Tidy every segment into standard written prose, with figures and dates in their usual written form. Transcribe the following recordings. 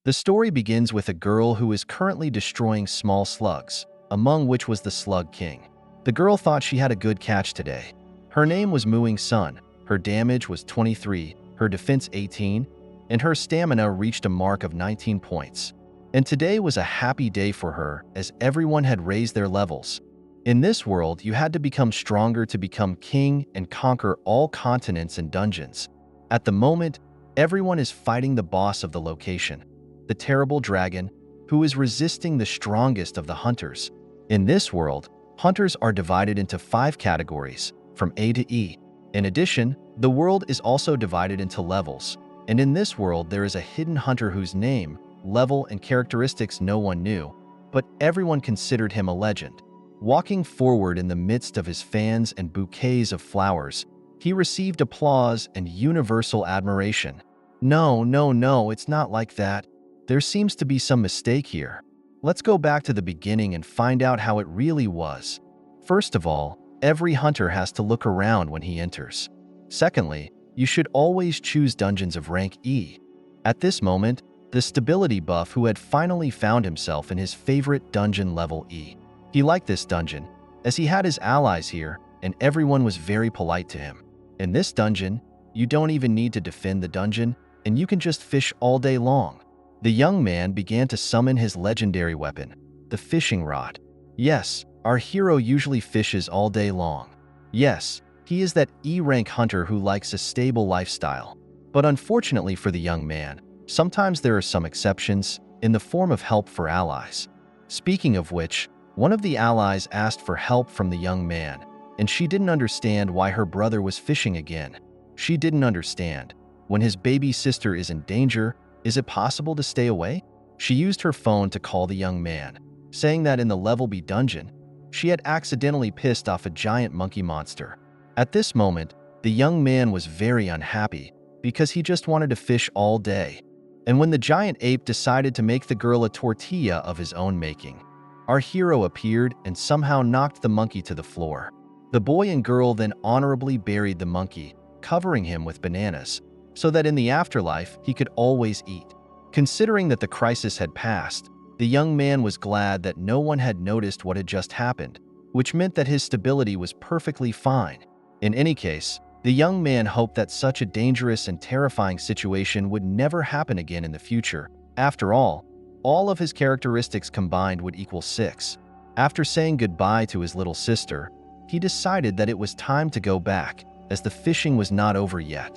The story begins with a girl who is currently destroying small slugs, among which was the Slug King. The girl thought she had a good catch today. Her name was Mooing Sun, her damage was 23, her defense 18, and her stamina reached a mark of 19 points. And today was a happy day for her as everyone had raised their levels. In this world, you had to become stronger to become king and conquer all continents and dungeons. At the moment, everyone is fighting the boss of the location, the terrible dragon, who is resisting the strongest of the hunters. In this world, hunters are divided into 5 categories, from A to E. In addition, the world is also divided into levels, and in this world there is a hidden hunter whose name, level, and characteristics no one knew, but everyone considered him a legend. Walking forward in the midst of his fans and bouquets of flowers, he received applause and universal admiration. No, it's not like that. There seems to be some mistake here. Let's go back to the beginning and find out how it really was. First of all, every hunter has to look around when he enters. Secondly, you should always choose dungeons of rank E. At this moment, the stability buff who had finally found himself in his favorite dungeon level E. He liked this dungeon, as he had his allies here, and everyone was very polite to him. In this dungeon, you don't even need to defend the dungeon, and you can just fish all day long. The young man began to summon his legendary weapon, the fishing rod. Yes, our hero usually fishes all day long. Yes, he is that E-rank hunter who likes a stable lifestyle. But unfortunately for the young man, sometimes there are some exceptions, in the form of help for allies. Speaking of which, one of the allies asked for help from the young man, and she didn't understand why her brother was fishing again. She didn't understand. When his baby sister is in danger, is it possible to stay away? She used her phone to call the young man, saying that in the level B dungeon, she had accidentally pissed off a giant monkey monster. At this moment, the young man was very unhappy because he just wanted to fish all day. And when the giant ape decided to make the girl a tortilla of his own making, our hero appeared and somehow knocked the monkey to the floor. The boy and girl then honorably buried the monkey, covering him with bananas, so that in the afterlife he could always eat. Considering that the crisis had passed, the young man was glad that no one had noticed what had just happened, which meant that his stability was perfectly fine. In any case, the young man hoped that such a dangerous and terrifying situation would never happen again in the future. After all of his characteristics combined would equal 6. After saying goodbye to his little sister, he decided that it was time to go back, as the fishing was not over yet.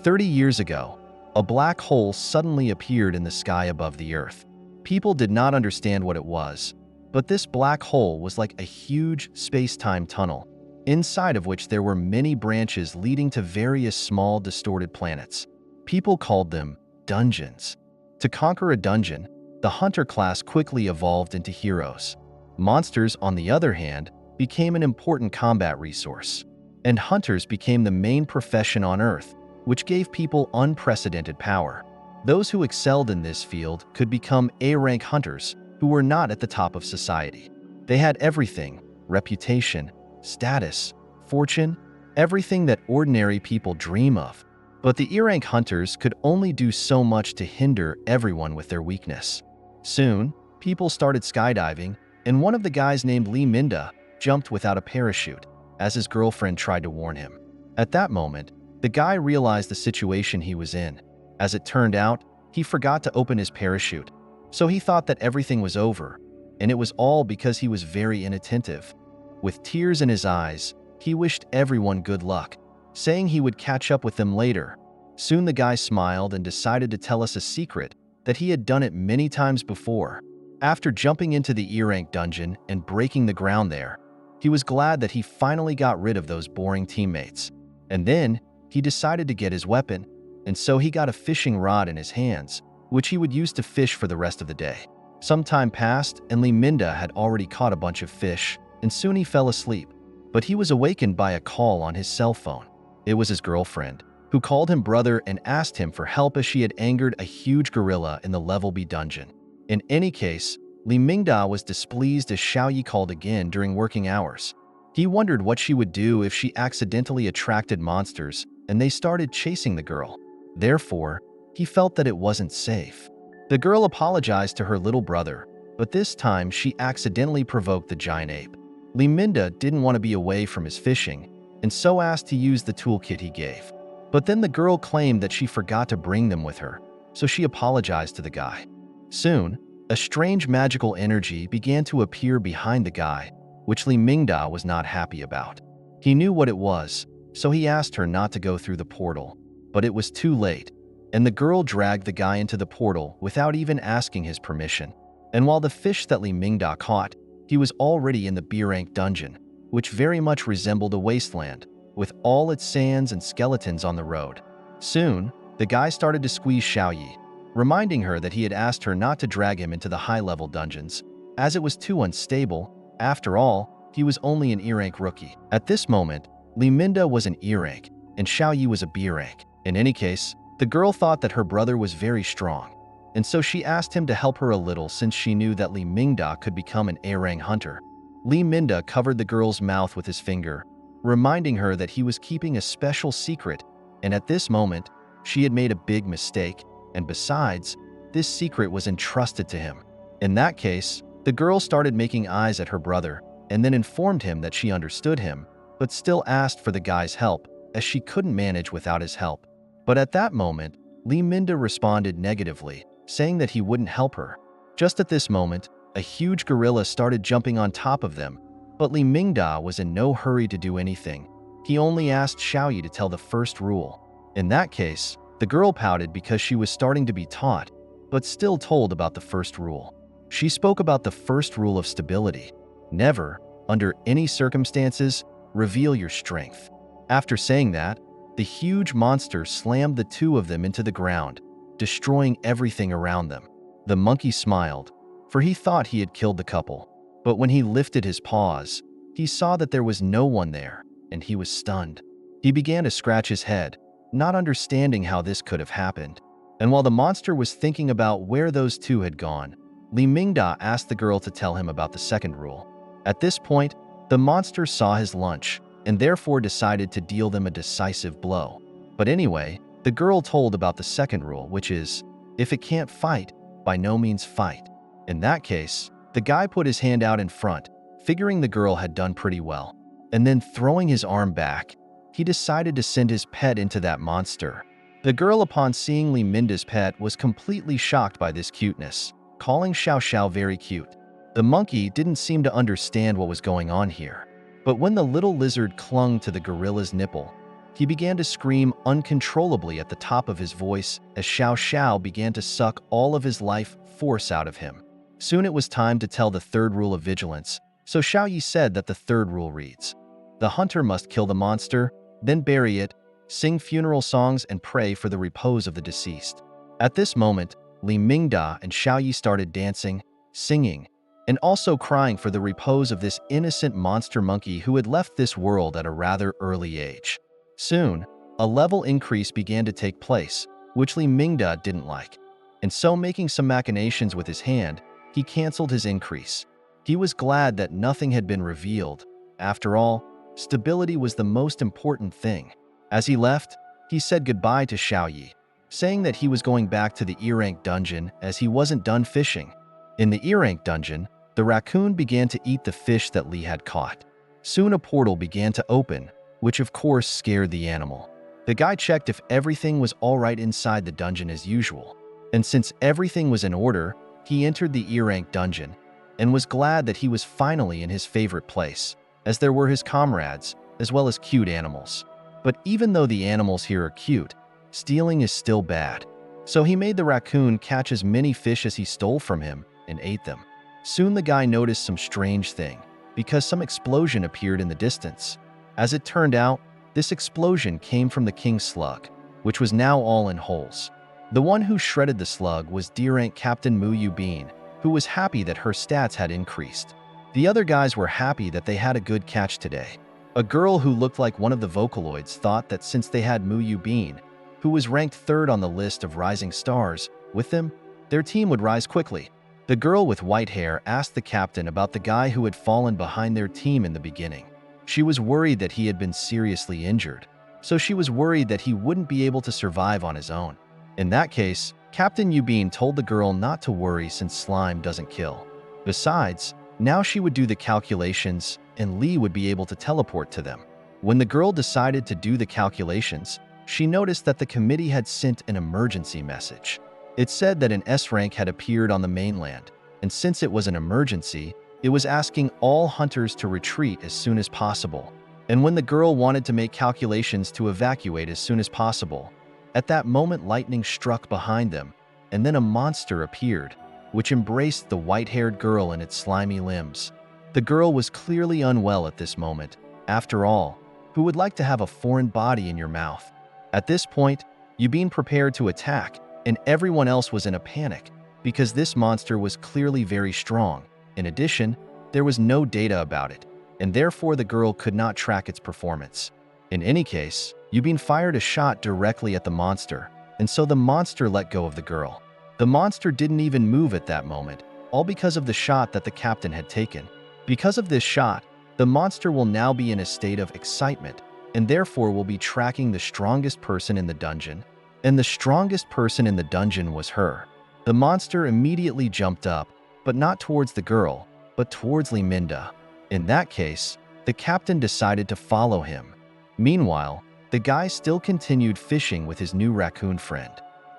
30 years ago, a black hole suddenly appeared in the sky above the Earth. People did not understand what it was, but this black hole was like a huge space-time tunnel, inside of which there were many branches leading to various small distorted planets. People called them dungeons. To conquer a dungeon, the hunter class quickly evolved into heroes. Monsters, on the other hand, became an important combat resource, and hunters became the main profession on Earth, which gave people unprecedented power. Those who excelled in this field could become A-rank hunters who were not at the top of society. They had everything: reputation, status, fortune, everything that ordinary people dream of. But the E-rank hunters could only do so much to hinder everyone with their weakness. Soon, people started skydiving, and one of the guys named Lee Minda jumped without a parachute, as his girlfriend tried to warn him. At that moment, the guy realized the situation he was in. As it turned out, he forgot to open his parachute, so he thought that everything was over, and it was all because he was very inattentive. With tears in his eyes, he wished everyone good luck, saying he would catch up with them later. Soon the guy smiled and decided to tell us a secret that he had done it many times before. After jumping into the E-rank dungeon and breaking the ground there, he was glad that he finally got rid of those boring teammates. And then, he decided to get his weapon, and so he got a fishing rod in his hands, which he would use to fish for the rest of the day. Some time passed, and Lee Minda had already caught a bunch of fish, and soon he fell asleep. But he was awakened by a call on his cell phone. It was his girlfriend, who called him brother and asked him for help as she had angered a huge gorilla in the level B dungeon. In any case, Li Mingda was displeased as Xiao Yi called again during working hours. He wondered what she would do if she accidentally attracted monsters and they started chasing the girl. Therefore, he felt that it wasn't safe. The girl apologized to her little brother, but this time she accidentally provoked the giant ape. Li Minda didn't want to be away from his fishing, and so asked to use the toolkit he gave. But then the girl claimed that she forgot to bring them with her, so she apologized to the guy. Soon, a strange magical energy began to appear behind the guy, which Li Mingda was not happy about. He knew what it was, so he asked her not to go through the portal. But it was too late, and the girl dragged the guy into the portal without even asking his permission. And while the fish that Li Mingda caught, he was already in the B-rank dungeon, which very much resembled a wasteland, with all its sands and skeletons on the road. Soon, the guy started to squeeze Xiaoyi, reminding her that he had asked her not to drag him into the high-level dungeons, as it was too unstable. After all, he was only an E-rank rookie. At this moment, Li Minda was an E-rank, and Xiaoyi was a B-rank. In any case, the girl thought that her brother was very strong, and so she asked him to help her a little since she knew that Li Mingda could become an A-rank hunter. Li Minda covered the girl's mouth with his finger, reminding her that he was keeping a special secret, and at this moment, she had made a big mistake, and besides, this secret was entrusted to him. In that case, the girl started making eyes at her brother, and then informed him that she understood him, but still asked for the guy's help, as she couldn't manage without his help. But at that moment, Li Minda responded negatively, saying that he wouldn't help her. Just at this moment, a huge gorilla started jumping on top of them, but Li Mingda was in no hurry to do anything. He only asked Xiaoyi to tell the first rule. In that case, the girl pouted because she was starting to be taught, but still told about the first rule. She spoke about the first rule of stability. Never, under any circumstances, reveal your strength. After saying that, the huge monster slammed the two of them into the ground, destroying everything around them. The monkey smiled, for he thought he had killed the couple. But when he lifted his paws, he saw that there was no one there, and he was stunned. He began to scratch his head, not understanding how this could have happened. And while the monster was thinking about where those two had gone, Li Mingda asked the girl to tell him about the second rule. At this point, the monster saw his lunch, and therefore decided to deal them a decisive blow. But anyway, the girl told about the second rule, which is, if it can't fight, by no means fight. In that case, the guy put his hand out in front, figuring the girl had done pretty well. And then throwing his arm back, he decided to send his pet into that monster. The girl, upon seeing Li Minda's pet, was completely shocked by this cuteness, calling Xiao Xiao very cute. The monkey didn't seem to understand what was going on here. But when the little lizard clung to the gorilla's nipple, he began to scream uncontrollably at the top of his voice as Xiao Xiao began to suck all of his life force out of him. Soon it was time to tell the third rule of vigilance, so Xiaoyi said that the third rule reads, the hunter must kill the monster, then bury it, sing funeral songs and pray for the repose of the deceased. At this moment, Li Mingda and Xiaoyi started dancing, singing, and also crying for the repose of this innocent monster monkey who had left this world at a rather early age. Soon, a level increase began to take place, which Li Mingda didn't like, and so making some machinations with his hand, he canceled his increase. He was glad that nothing had been revealed. After all, stability was the most important thing. As he left, he said goodbye to Xiaoyi, saying that he was going back to the E-rank dungeon as he wasn't done fishing. In the E-rank dungeon, the raccoon began to eat the fish that Li had caught. Soon a portal began to open, which of course scared the animal. The guy checked if everything was alright inside the dungeon as usual, and since everything was in order, he entered the E-rank dungeon and was glad that he was finally in his favorite place, as there were his comrades, as well as cute animals. But even though the animals here are cute, stealing is still bad. So he made the raccoon catch as many fish as he stole from him and ate them. Soon the guy noticed some strange thing, because some explosion appeared in the distance. As it turned out, this explosion came from the King Slug, which was now all in holes. The one who shredded the slug was D-rank Captain Mu Yubin, who was happy that her stats had increased. The other guys were happy that they had a good catch today. A girl who looked like one of the Vocaloids thought that since they had Mu Yubin, who was ranked third on the list of rising stars, with them, their team would rise quickly. The girl with white hair asked the captain about the guy who had fallen behind their team in the beginning. She was worried that he had been seriously injured, so she was worried that he wouldn't be able to survive on his own. In that case, Captain Yubin told the girl not to worry since slime doesn't kill. Besides, now she would do the calculations and Lee would be able to teleport to them. When the girl decided to do the calculations, she noticed that the committee had sent an emergency message. It said that an S rank had appeared on the mainland, and since it was an emergency, it was asking all hunters to retreat as soon as possible. And when the girl wanted to make calculations to evacuate as soon as possible, at that moment lightning struck behind them, and then a monster appeared, which embraced the white-haired girl in its slimy limbs. The girl was clearly unwell at this moment. After all, who would like to have a foreign body in your mouth? At this point, Yubin prepared to attack, and everyone else was in a panic, because this monster was clearly very strong. In addition, there was no data about it, and therefore the girl could not track its performance. In any case, Yubin fired a shot directly at the monster, and so the monster let go of the girl. The monster didn't even move at that moment, all because of the shot that the captain had taken. Because of this shot, the monster will now be in a state of excitement, and therefore will be tracking the strongest person in the dungeon. And the strongest person in the dungeon was her. The monster immediately jumped up, but not towards the girl, but towards Li Minda. In that case, the captain decided to follow him. Meanwhile, the guy still continued fishing with his new raccoon friend.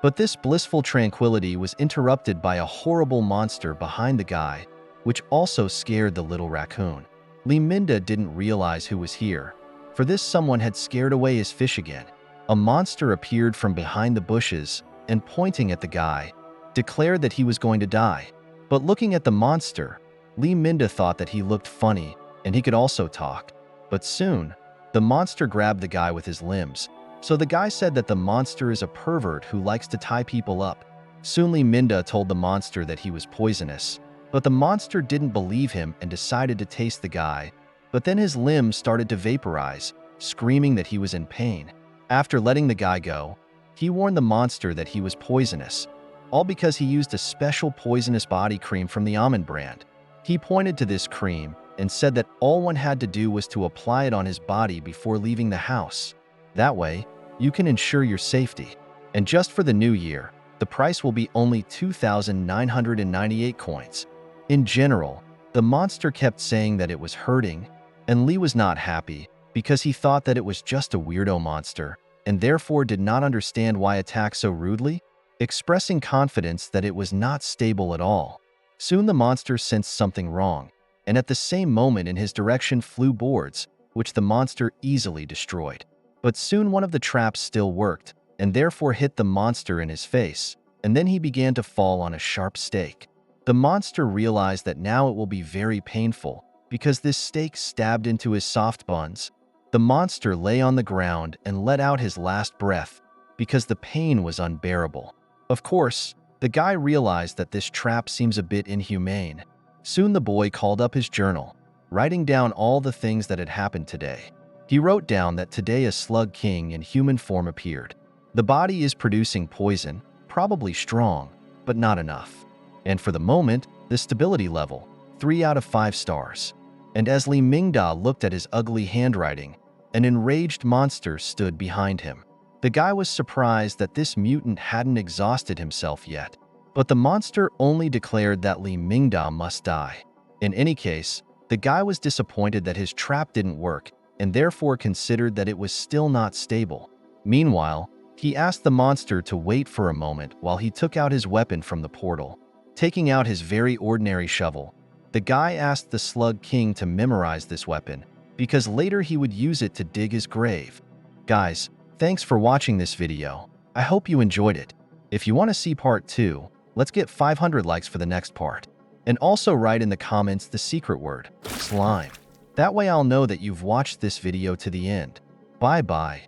But this blissful tranquility was interrupted by a horrible monster behind the guy, which also scared the little raccoon. Li Minda didn't realize who was here. For this, someone had scared away his fish again. A monster appeared from behind the bushes and, pointing at the guy, declared that he was going to die. But looking at the monster, Li Minda thought that he looked funny and he could also talk. But soon, the monster grabbed the guy with his limbs. So the guy said that the monster is a pervert who likes to tie people up. Soon Li Minda told the monster that he was poisonous. But the monster didn't believe him and decided to taste the guy. But then his limbs started to vaporize, screaming that he was in pain. After letting the guy go, he warned the monster that he was poisonous, all because he used a special poisonous body cream from the Almond brand. He pointed to this cream and said that all one had to do was to apply it on his body before leaving the house. That way, you can ensure your safety. And just for the new year, the price will be only 2,998 coins. In general, the monster kept saying that it was hurting, and Lee was not happy because he thought that it was just a weirdo monster, and therefore did not understand why it attacked so rudely, expressing confidence that it was not stable at all. Soon the monster sensed something wrong, and at the same moment in his direction flew boards, which the monster easily destroyed. But soon one of the traps still worked, and therefore hit the monster in his face, and then he began to fall on a sharp stake. The monster realized that now it will be very painful, because this stake stabbed into his soft buns. The monster lay on the ground and let out his last breath, because the pain was unbearable. Of course, the guy realized that this trap seems a bit inhumane. Soon the boy called up his journal, writing down all the things that had happened today. He wrote down that today a slug king in human form appeared. The body is producing poison, probably strong, but not enough. And for the moment, the stability level, 3 out of 5 stars. And as Li Mingda looked at his ugly handwriting, an enraged monster stood behind him. The guy was surprised that this mutant hadn't exhausted himself yet, but the monster only declared that Li Mingda must die. In any case, the guy was disappointed that his trap didn't work and therefore considered that it was still not stable. Meanwhile, he asked the monster to wait for a moment while he took out his weapon from the portal. Taking out his very ordinary shovel, the guy asked the Slug King to memorize this weapon, because later he would use it to dig his grave. Guys, thanks for watching this video. I hope you enjoyed it. If you want to see part 2, let's get 500 likes for the next part. And also write in the comments the secret word, slime. That way I'll know that you've watched this video to the end. Bye bye.